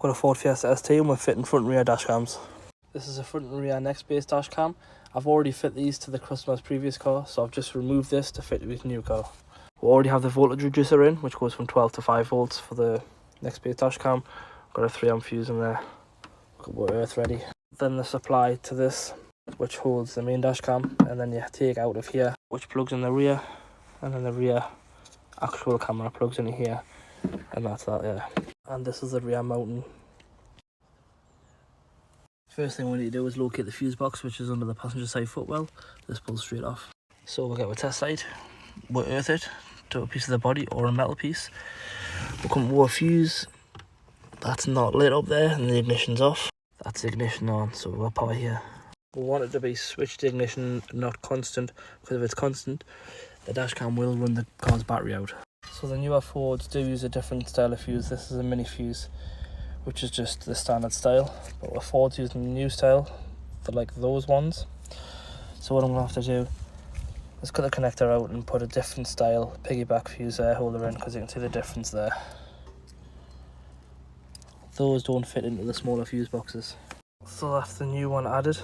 Got a Ford Fiesta ST and we're fitting front and rear dash cams. This is a front and rear next-based dash cam. I've already fit these to the customer's previous car, so I've just removed this to fit with his new car. We already have the voltage reducer in, which goes from 12 to 5 volts for the next-based dash cam. Got a 3 amp fuse in there. We're earth ready. Then the supply to this, which holds the main dash cam, and then you take out of here, which plugs in the rear, and then the rear actual camera plugs in here, and that's that, yeah. And this is the rear mounting. First thing we need to do is locate the fuse box, which is under the passenger side footwell. This pulls straight off. So we'll get our test site, we'll earth it to a piece of the body or a metal piece. We'll come to a fuse that's not lit up there and the ignition's off. That's the ignition on, so we've got power here. We want it to be switched ignition, not constant, because if it's constant, the dash cam will run the car's battery out. So the newer Fords do use a different style of fuse. This is a mini fuse, which is just the standard style, but the Ford's using the new style for like those ones. So what I'm gonna have to do is cut the connector out and put a different style piggyback fuse air holder in, because you can see the difference there. Those don't fit into the smaller fuse boxes. So that's the new one added,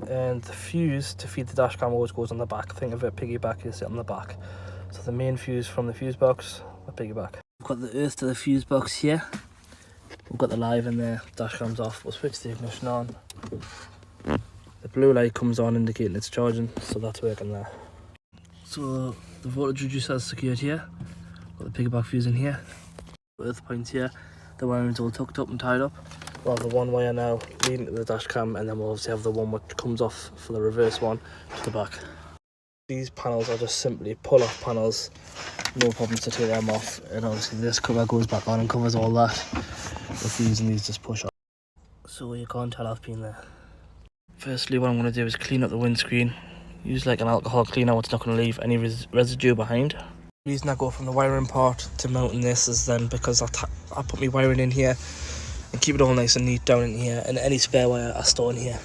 and the fuse to feed the dash cam always goes on the back. Think of it, piggyback, you sit on the back. So the main fuse from the fuse box, the piggyback. We've got the earth to the fuse box here. We've got the live in there, dash cam's off. We'll switch the ignition on. The blue light comes on indicating it's charging, so that's working there. So the voltage reducer is secured here. Got the piggyback fuse in here. Earth points here. The wiring's all tucked up and tied up. We'll have the one wire now leading to the dash cam, and then we'll obviously have the one which comes off for the reverse one to the back. These panels are just simply pull-off panels, no problems to take them off, and obviously this cover goes back on and covers all that. The fuse and these just push off, so you can't tell I've been there. Firstly, what I'm going to do is clean up the windscreen. Use like an alcohol cleaner, it's not going to leave any residue behind. The reason I go from the wiring part to mounting this is then because I put my wiring in here and keep it all nice and neat down in here, and any spare wire I store in here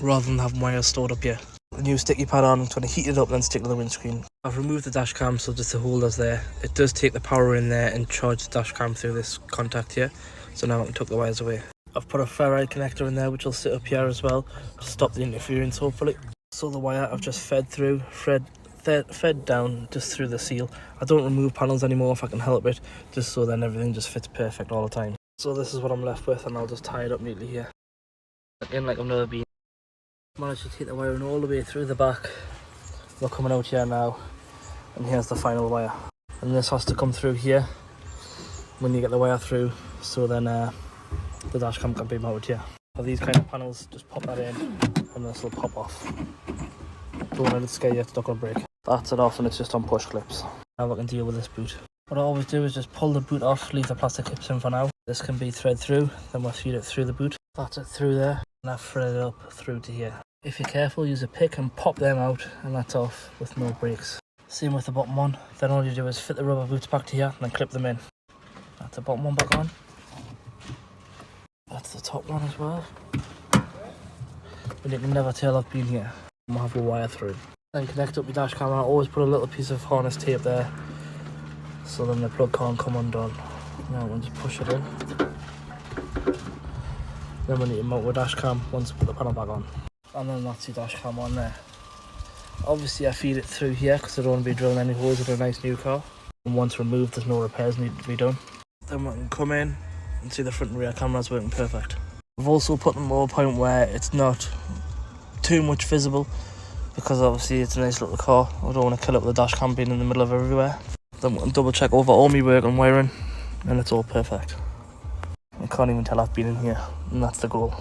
rather than having wires stored up here. The new sticky pad on, I'm going to heat it up and then stick to the windscreen. I've removed the dash cam, so just the holder's there. It does take the power in there and charge the dash cam through this contact here, so now I can tuck the wires away. I've put a ferrite connector in there which will sit up here as well to stop the interference hopefully. So the wire I've just fed through, fed down just through the seal. I don't remove panels anymore if I can help it, just so then everything just fits perfect all the time. So this is what I'm left with, and I'll just tie it up neatly here. In like I've never been. Managed to take the wiring all the way through the back. We're coming out here now, and here's the final wire. And this has to come through here when you get the wire through, so then the dash cam can be mounted here. For these kind of panels, just pop that in, and this will pop off. Don't let it scare you, it's not going to break. That's it off, and it's just on push clips. Now I can deal with this boot. What I always do is just pull the boot off, leave the plastic clips in for now. This can be thread through, then we'll feed it through the boot. That's it through there, and I've threaded it up through to here. If you're careful, use a pick and pop them out, and that's off with no breaks. Same with the bottom one. Then all you do is fit the rubber boots back to here and then clip them in. That's the bottom one back on. That's the top one as well. But you can never tell I've been here. I'm gonna have a wire through. Then connect up your dash camera. I always put a little piece of harness tape there, so then the plug can't come undone. Now we'll just push it in. Then we need to mount the dash cam once we put the panel back on. And then that's your dash cam on there. Obviously I feed it through here because I don't want to be drilling any holes with a nice new car. And once removed, there's no repairs need to be done. Then we can come in and see the front and rear cameras working perfect. We've also put them to a point where it's not too much visible, because obviously it's a nice little car. I don't want to kill it with the dash cam being in the middle of everywhere. Then we can double check over all my work and wiring, and it's all perfect. I can't even tell I've been in here, and that's the goal.